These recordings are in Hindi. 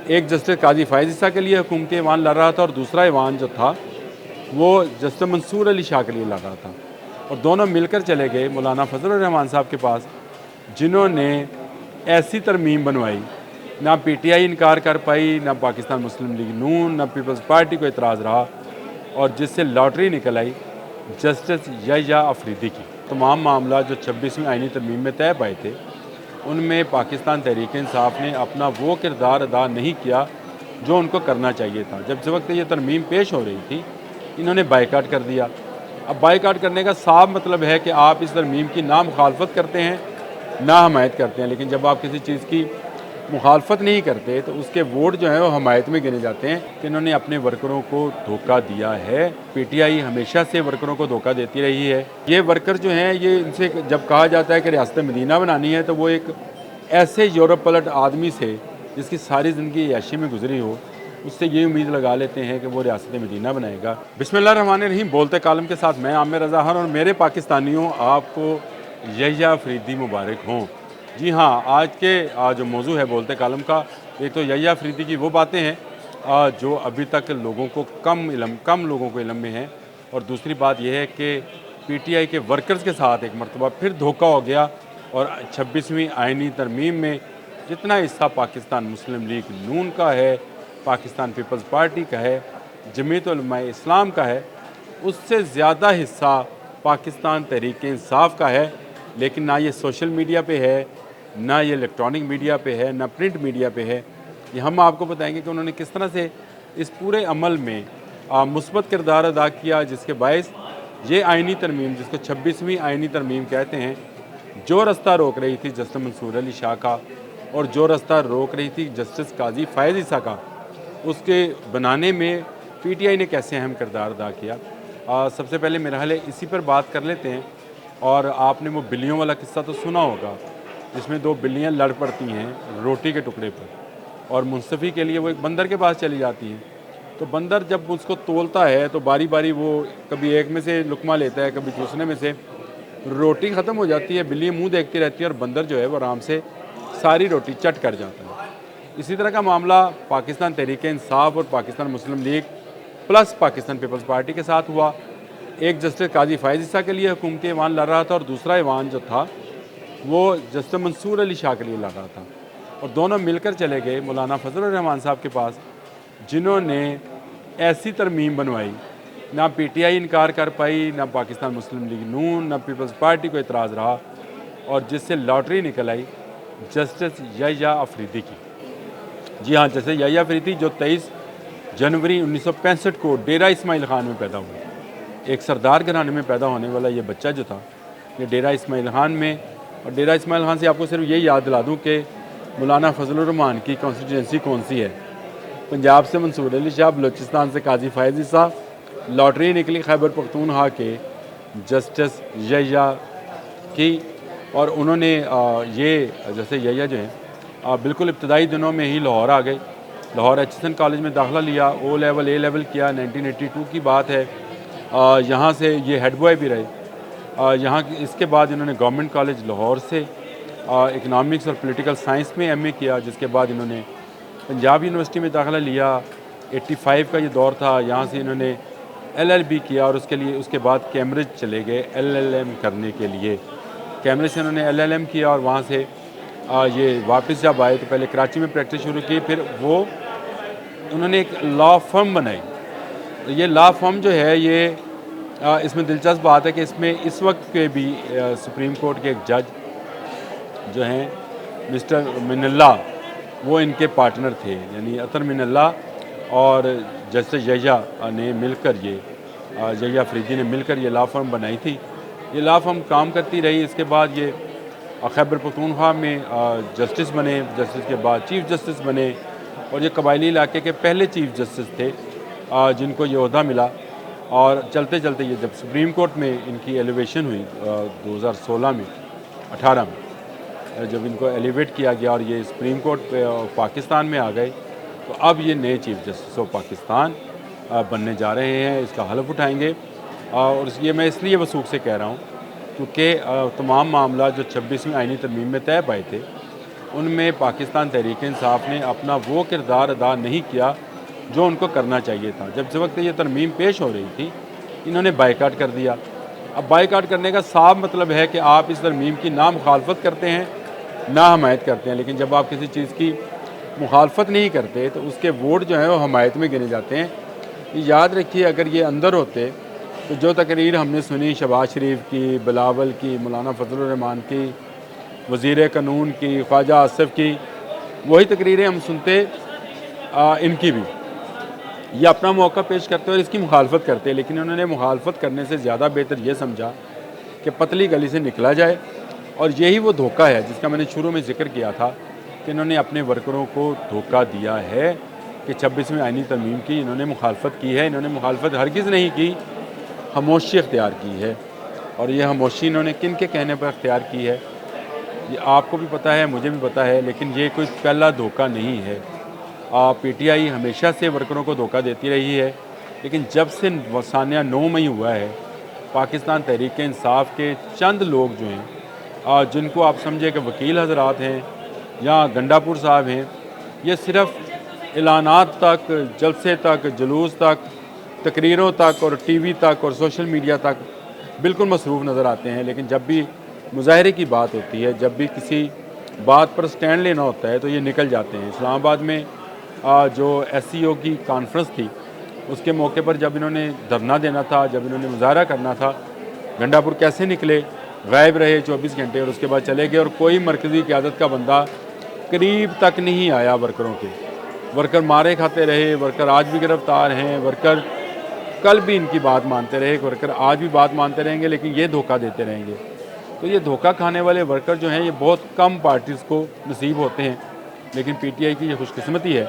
एक जस्टिस काजी फ़ायज़ ईसा के लिए हुकूमती ऐवान लड़ रहा था और दूसरा ऐवान जो था वो जस्टिस मंसूर अली शाह के लिए लड़ रहा था। और दोनों मिलकर चले गए मौलाना फ़ज़लुर रहमान साहब के पास, जिन्होंने ऐसी तरमीम बनवाई, ना पीटीआई इनकार कर पाई, ना पाकिस्तान मुस्लिम लीग नून, ना पीपल्स पार्टी को एतराज़ रहा, और जिससे लॉटरी निकल आई जस्टिस यहया अफरीदी की। तमाम मामला जो 26वीं आइनी तरमीम में तय पाए थे, उनमें पाकिस्तान तहरीक इंसाफ ने अपना वो किरदार अदा नहीं किया जो उनको करना चाहिए था। जब जिस वक्त ये तरमीम पेश हो रही थी, इन्होंने बाइकाट कर दिया। अब बाइकाट करने का साफ मतलब है कि आप इस तरमीम की ना मुखालफत करते हैं, ना हमायत करते हैं। लेकिन जब आप किसी चीज़ की मुखालफत नहीं करते तो उसके वोट जो हैं वो हमायत में गिने जाते हैं कि इन्होंने अपने वर्करों को धोखा दिया है। पीटीआई हमेशा से वर्करों को धोखा देती रही है। ये वर्कर जो हैं, ये इनसे जब कहा जाता है कि रियासत मदीना बनानी है, तो वो एक ऐसे यूरोप पलट आदमी से जिसकी सारी ज़िंदगी ऐशी में गुजरी हो, उससे ये उम्मीद लगा लेते हैं कि वो रियासत मदीना बनाएगा। बिस्मिल्लाहिर्रहमानिर्रहीम। बोलते कालम के साथ मैं आमिर रज़ा खान, और मेरे पाकिस्तानियों, आपको यहया अफरीदी मुबारक हों। जी हाँ, आज के जो मौजू है बोलते कालम का, एक तो यहया अफरीदी की वो बातें हैं जो अभी तक लोगों को कम लोगों को इल्म में है, और दूसरी बात यह है कि पीटीआई के वर्कर्स के साथ एक मरतबा फिर धोखा हो गया, और 26वीं आइनी तरमीम में जितना हिस्सा पाकिस्तान मुस्लिम लीग नून का है, पाकिस्तान पीपल्स पार्टी का है, जमीयत उलमाए इस्लाम का है, उससे ज़्यादा हिस्सा पाकिस्तान तहरीक इंसाफ का है। लेकिन ना ये सोशल मीडिया पे है, ना ये इलेक्ट्रॉनिक मीडिया पे है, ना प्रिंट मीडिया पे है। ये हम आपको बताएंगे कि उन्होंने किस तरह से इस पूरे अमल में मुस्बत किरदार अदा किया, जिसके बायस ये आइनी तरमीम, जिसको 26वीं आइनी तरमीम कहते हैं, जो रास्ता रोक रही थी जस्टिस मंसूर अली शाह का, और जो रास्ता रोक रही थी जस्टिस काजी फ़ायज़ ईसा का, उसके बनाने में पीटीआई ने कैसे अहम किरदार अदा किया। सबसे पहले मेरा ख्याल है इसी पर बात कर लेते हैं। और आपने वो बिल्लियों वाला किस्सा तो सुना होगा, जिसमें दो बिल्लियाँ लड़ पड़ती हैं रोटी के टुकड़े पर, और मुंसफ़ी के लिए वो एक बंदर के पास चली जाती हैं। तो बंदर जब उसको तोलता है तो बारी बारी वो कभी एक में से लुकमा लेता है, कभी दूसरे में से। रोटी ख़त्म हो जाती है, बिल्ली मुंह देखती रहती है, और बंदर जो है वो आराम से सारी रोटी चट कर जाता है। इसी तरह का मामला पाकिस्तान तहरीक इंसाफ और पाकिस्तान मुस्लिम लीग प्लस पाकिस्तान पीपल्स पार्टी के साथ हुआ। एक जस्टिस काजी फ़ायज़ ईसा के लिए हुकूमती ऐवान लड़ रहा था, और दूसरा ऐवान जो था वो जस्टिस मंसूर अली शाह के लिए लड़ रहा था। और दोनों मिलकर चले गए मौलाना फ़ज़लुर रहमान साहब के पास, जिन्होंने ऐसी तरमीम बनवाई, ना पीटीआई इनकार कर पाई, ना पाकिस्तान मुस्लिम लीग नून, ना पीपल्स पार्टी को एतराज़ रहा, और जिससे लॉटरी निकल आई जस्टिस यहया अफरीदी की। जी हाँ, जैसे यहया अफरीदी जो 23 जनवरी 1965 को डेरा इस्माइल खान में पैदा हुआ। एक सरदार घराने में पैदा होने वाला ये बच्चा जो था, ये डेरा इस्माइल खान में। और डेरा इस्माइल खान से आपको सिर्फ यही याद दिला दूँ कि मौलाना फ़ज़लुर रहमान की कॉन्स्टिट्यूंसी कौन सी है। पंजाब से मंसूर अली शाह, बलूचिस्तान से काजी फ़ायज़ ईसा, लॉटरी निकली खैबर पख्तूनख्वा के जस्टिस यहया की। और उन्होंने ये जैसे यहया जो है बिल्कुल इब्तदाई दिनों में ही लाहौर आ गए, लाहौर एचएसएन कॉलेज में दाखिला लिया, ओ लेवल ए लेवल किया। 1982 की बात है। यहाँ से ये हेड बॉय भी रहे। यहाँ इसके बाद इन्होंने गवर्नमेंट कॉलेज लाहौर से इकनॉमिक्स और पॉलिटिकल साइंस में एमए किया, जिसके बाद इन्होंने पंजाब यूनिवर्सिटी में दाखिला लिया। 85 का ये दौर था। यहाँ से इन्होंने एलएलबी किया, और उसके बाद कैम्ब्रिज चले गए एलएलएम करने के लिए। कैम्ब्रिज से इन्होंने एलएलएम किया, और वहाँ से ये वापस जब आए तो पहले कराची में प्रैक्टिस शुरू की, फिर वो उन्होंने एक लॉ फर्म बनाई। ये लॉ फर्म जो है ये इसमें दिलचस्प बात है कि इसमें इस वक्त के भी सुप्रीम कोर्ट के एक जज जो हैं मिस्टर मिनल्ला, वो इनके पार्टनर थे, यानी अतर मिनल्ला और जस्टिस यहया ने मिलकर यहया अफरीदी ने मिलकर ये लॉ फर्म बनाई थी। ये लॉ फर्म काम करती रही। इसके बाद ये खैबर पख्तूनख्वा में जस्टिस बने, जस्टिस के बाद चीफ़ जस्टिस बने, और ये कबायली इलाके के पहले चीफ़ जस्टिस थे जिनको ये ओहदा मिला। और चलते चलते ये जब सुप्रीम कोर्ट में इनकी एलिवेशन हुई 2016 में 18 में, जब इनको एलिवेट किया गया और ये सुप्रीम कोर्ट पाकिस्तान में आ गए, तो अब ये नए चीफ़ जस्टिस ऑफ पाकिस्तान बनने जा रहे हैं। इसका हलफ उठाएंगे। और ये मैं इसलिए वसूख से कह रहा हूँ क्योंकि तमाम मामला जो 26वीं आइनी तरमीम में तय पाए थे, उनमें पाकिस्तान तहरीक इंसाफ ने अपना वो किरदार अदा नहीं किया जो उनको करना चाहिए था। जब जिस वक्त ये तरमीम पेश हो रही थी, इन्होंने बाइकाट कर दिया। अब बाइकाट करने का साफ मतलब है कि आप इस तरमीम की ना मुखालफत करते हैं, ना हमायत करते हैं। लेकिन जब आप किसी चीज़ की मुखालफत नहीं करते तो उसके वोट जो हैं वो हमायत में गिने जाते हैं। याद रखिए, अगर ये अंदर होते तो जो तकरीर हमने सुनी शहबाज शरीफ की, बिलावल की, मौलाना फजलुर रहमान की, वज़ीर कानून की, ख्वाजा आसिफ की, वही तकरीरें हम सुनते इनकी भी। ये अपना मौका पेश करते और इसकी मुखालफत करते, लेकिन उन्होंने मुखालफत करने से ज़्यादा बेहतर ये समझा कि पतली गली से निकला जाए। और यही वो धोखा है जिसका मैंने शुरू में जिक्र किया था कि इन्होंने अपने वर्करों को धोखा दिया है कि 26वीं आइनी तरमीम की इन्होंने मुखालफत की है। इन्होंने मुखालफत हरगिज़ नहीं की, खामोशी अख्तियार की है। और ये खामोशी इन्होंने किन के कहने पर अख्तियार की है, ये आपको भी पता है, मुझे भी पता है, लेकिन ये कोई पहला धोखा नहीं है। PTI हमेशा से वर्करों को धोखा देती रही है, लेकिन जब से सानिया 9 मई हुआ है, पाकिस्तान तहरीक इंसाफ के चंद लोग जो हैं, जिनको आप समझे कि वकील हजरात हैं या गंडापुर साहब हैं, ये सिर्फ़ ऐलानात तक, जलसे तक, जुलूस तक, तकरीरों तक और TV तक और सोशल मीडिया तक बिल्कुल मसरूफ़ नज़र आते हैं। लेकिन जब भी मुजाहरे की बात होती है, जब भी किसी बात पर स्टैंड लेना होता है, तो ये निकल जाते हैं। इस्लामाबाद में जो SCO की कॉन्फ्रेंस थी, उसके मौके पर जब इन्होंने धरना देना था, जब इन्होंने मुजाहरा करना था, गंडापुर कैसे निकले, गायब रहे 24 घंटे और उसके बाद चले गए। और कोई मरकज़ी क़यादत का बंदा करीब तक नहीं आया वर्करों के। वर्कर मारे खाते रहे, वर्कर आज भी गिरफ्तार हैं, वर्कर कल भी इनकी बात मानते रहे, वर्कर आज भी बात मानते रहेंगे, लेकिन ये धोखा देते रहेंगे। तो ये धोखा खाने वाले वर्कर जो हैं, ये बहुत कम पार्टीज़ को नसीब होते हैं। लेकिन PTI की ये खुशकिस्मती है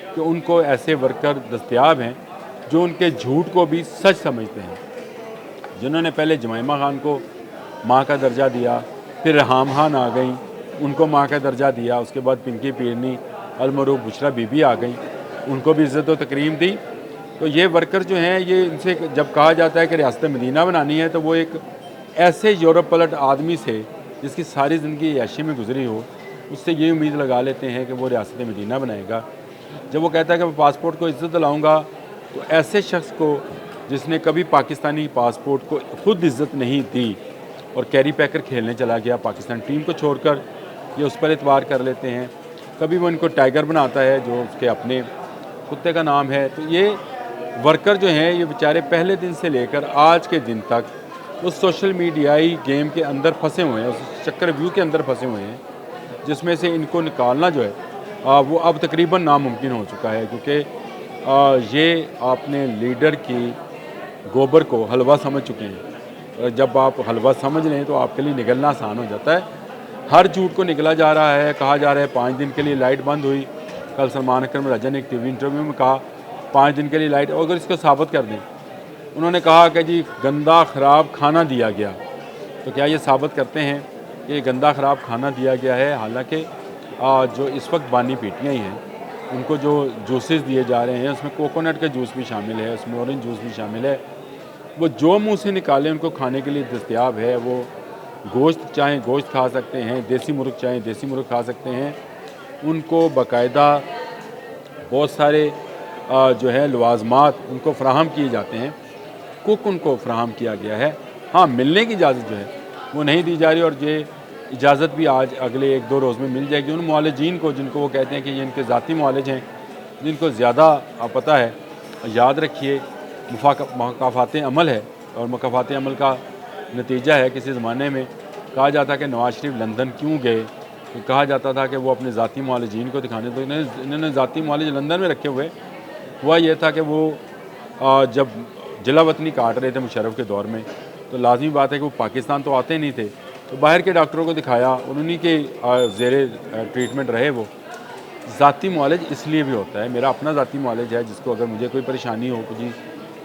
कि उनको ऐसे वर्कर दस्तयाब हैं जो उनके झूठ को भी सच समझते हैं। जिन्होंने पहले जमैमा खान को माँ का दर्जा दिया, फिर रहाम खान आ गई, उनको माँ का दर्जा दिया, उसके बाद पिंकी पीरनी, अलमरूफ बुशरा बीबी आ गई, उनको भी इज़्ज़त व तकरीम दी। तो ये वर्कर जो हैं, ये इनसे जब कहा जाता है कि रियासत मदीना बनानी है, तो वो एक ऐसे यूरोप पलट आदमी से जिसकी सारी ज़िंदगी ऐशी में गुजरी हो, उससे ये उम्मीद लगा लेते हैं कि वो रियासत मदीना बनाएगा। जब वो कहता है कि मैं पासपोर्ट को इज़्ज़त दिलाऊँगा, तो ऐसे शख्स को जिसने कभी पाकिस्तानी पासपोर्ट को खुद इज़्ज़त नहीं दी और कैरी पैकर खेलने चला गया पाकिस्तान टीम को छोड़कर, ये उस पर एतबार कर लेते हैं। कभी वो इनको टाइगर बनाता है जो उसके अपने कुत्ते का नाम है। तो ये वर्कर जो हैं, ये बेचारे पहले दिन से लेकर आज के दिन तक उस सोशल मीडियाई गेम के अंदर फंसे हुए हैं, उस चक्रव्यूह के अंदर फंसे हुए हैं, जिसमें से इनको निकालना जो है वो अब तकरीबन नामुमकिन हो चुका है। क्योंकि ये आपने लीडर की गोबर को हलवा समझ चुके हैं। जब आप हलवा समझ लें तो आपके लिए निगलना आसान हो जाता है। हर झूठ को निकला जा रहा है। कहा जा रहा है 5 दिन के लिए लाइट बंद हुई। कल सलमान अकरम राजा ने एक TV इंटरव्यू में कहा 5 दिन के लिए लाइट, अगर इसको साबित कर दें, उन्होंने कहा कि जी गंदा ख़राब खाना दिया गया, तो क्या ये साबित करते हैं कि गंदा ख़राब खाना दिया गया है? हालांकि जो इस वक्त बानी PTI हैं, उनको जो जूसेस दिए जा रहे हैं, उसमें कोकोनट का जूस भी शामिल है, उसमें ऑरेंज जूस भी शामिल है। वो जो मुँह से निकालें उनको खाने के लिए दस्तयाब है। वो गोश्त चाहें गोश्त खा सकते हैं, देसी मुर्ग चाहें देसी मुर्ग खा सकते हैं। उनको बाकायदा बहुत सारे जो है लवाजमात उनको फ़राहम किए जाते हैं, कुक उनको फ़राहम किया गया है। हाँ, मिलने की इजाज़त जो है वो नहीं दी जा रही, और ये इजाज़त भी आज अगले 1-2 रोज़ में मिल जाएगी उन मुआलिजीन को जिनको वो कहते हैं कि ये इनके ज़ाती मुआलिज हैं, जिनको ज़्यादा पता है। याद रखिए, मुकाफ़ात अमल है, और मुकाफ़ात अमल का नतीजा है किसी ज़माने में कहा जाता कि नवाज़ शरीफ लंदन क्यों गए, तो कहा जाता था कि वो अपने ज़ाती मुआलिजीन को दिखाने। तो इन्होंने ज़ाती मुआलिज लंदन में रखे हुए। हुआ ये था कि वो जब जिला वतनी काट रहे थे मुशर्रफ के दौर में, तो लाजमी बात है कि वो पाकिस्तान तो आते नहीं थे, तो बाहर के डॉक्टरों को दिखाया, उन्हीं के ज़ेरे ट्रीटमेंट रहे। वो ज़ाती मुआलिज इसलिए भी होता है, मेरा अपना ज़ाती मुआलिज है जिसको अगर मुझे कोई परेशानी हो, कोई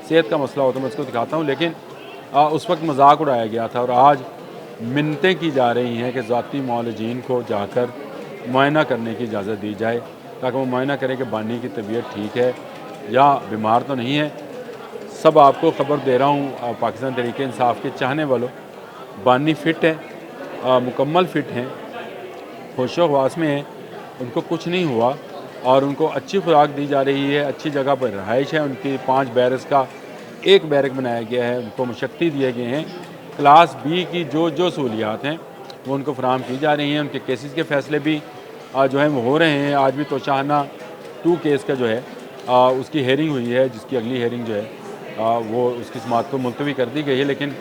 सेहत का मसला हो तो मैं उसको दिखाता हूँ। लेकिन उस वक्त मजाक उड़ाया गया था, और आज मिन्नतें की जा रही हैं कि ज़ाती मुआलिजीन को जाकर मुआयना करने की इजाज़त दी जाए, ताकि वो मुआयना करें कि बानी की तबीयत ठीक है या बीमार तो नहीं है। सब आपको ख़बर दे रहा हूँ, पाकिस्तान तहरीक इंसाफ के चाहने वालों, बानी फ़िट है, मुकम्मल फ़िट हैं। होशो हवास में हैं, उनको कुछ नहीं हुआ और उनको अच्छी खुराक दी जा रही है, अच्छी जगह पर रहाइश है उनकी। 5 बैरक्स का एक बैरक बनाया गया है, उनको मुशक्ति दिए गए हैं। क्लास बी की जो सहूलियात हैं वो उनको फराहम की जा रही हैं। उनके केसेस के फ़ैसले भी जो हैं वो हो रहे हैं। आज भी तोशाना 2 केस का जो है उसकी हेयरिंग हुई है, जिसकी अगली हेयरिंग जो है वो उसकी समाअत को मुलतवी कर दी गई है, लेकिन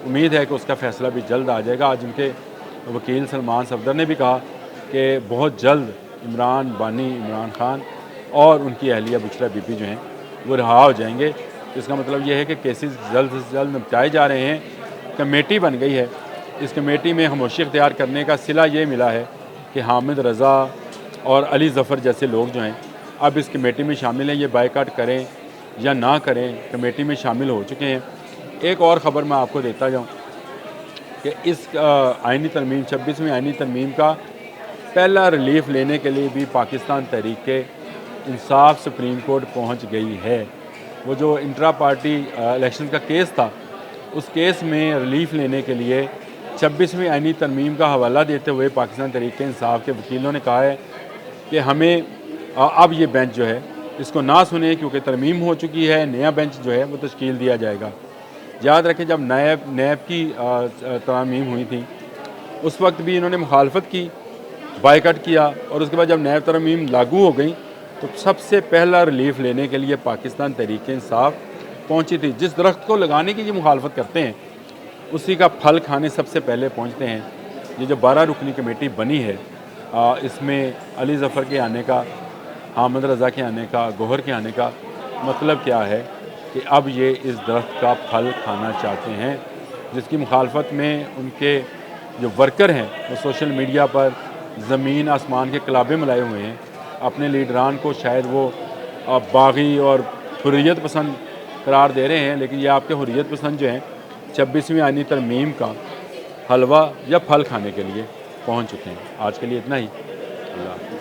उम्मीद है कि उसका फ़ैसला भी जल्द आ जाएगा। आज उनके वकील सलमान सफदर ने भी कहा कि बहुत जल्द इमरान खान और उनकी अहलिया बुशरा बीबी जो हैं वो रिहा हो जाएंगे। इसका मतलब ये है कि केसेस जल्द से जल्द निपटाए जा रहे हैं। कमेटी बन गई है, इस कमेटी में खामोशी इख्तियार करने का सिला ये मिला है कि हामिद रज़ा और अली ज़फ़र जैसे लोग जो हैं अब इस कमेटी में शामिल हैं। ये बायकाट करें या ना करें, कमेटी में शामिल हो चुके हैं। एक और ख़बर मैं आपको देता जाऊँ कि इस आइनी तरमीम 26वीं आइनी तरमीम का पहला रिलीफ लेने के लिए भी पाकिस्तान तहरीक इंसाफ सुप्रीम कोर्ट पहुंच गई है। वो जो इंट्रा पार्टी इलेक्शन का केस था, उस केस में रिलीफ लेने के लिए 26वीं आइनी तरमीम का हवाला देते हुए पाकिस्तान तहरीक इंसाफ के वकीलों ने कहा है कि हमें अब ये बेंच जो है इसको ना सुने, क्योंकि तरमीम हो चुकी है। नया बेंच जो है वो तश्कील दिया जाएगा। याद रखें, जब नैब की तरमीम हुई थी उस वक्त भी इन्होंने मुखालफत की, बायकट किया, और उसके बाद जब नैब तरमीम लागू हो गई तो सबसे पहला रिलीफ लेने के लिए पाकिस्तान तहरीक इंसाफ पहुंची थी। जिस दरख्त को लगाने की ये मुखालफत करते हैं उसी का फल खाने सबसे पहले पहुंचते हैं। ये जो 12 रुकनी कमेटी बनी है, इसमें अली ज़फ़र के आने का, हामिद रज़ा के आने का, गौहर के आने का मतलब क्या है कि अब ये इस दरख्त का फल खाना चाहते हैं, जिसकी मुखालफत में उनके जो वर्कर हैं वो सोशल मीडिया पर ज़मीन आसमान के कलाबे मिलाए हुए हैं। अपने लीडरान को शायद वो बागी और हुर्रियत पसंद करार दे रहे हैं, लेकिन ये आपके हुर्रियत पसंद जो हैं 26वीं आइनी तरमीम का हलवा या फल खाने के लिए पहुंच चुके हैं। आज के लिए इतना ही। अल्लाह।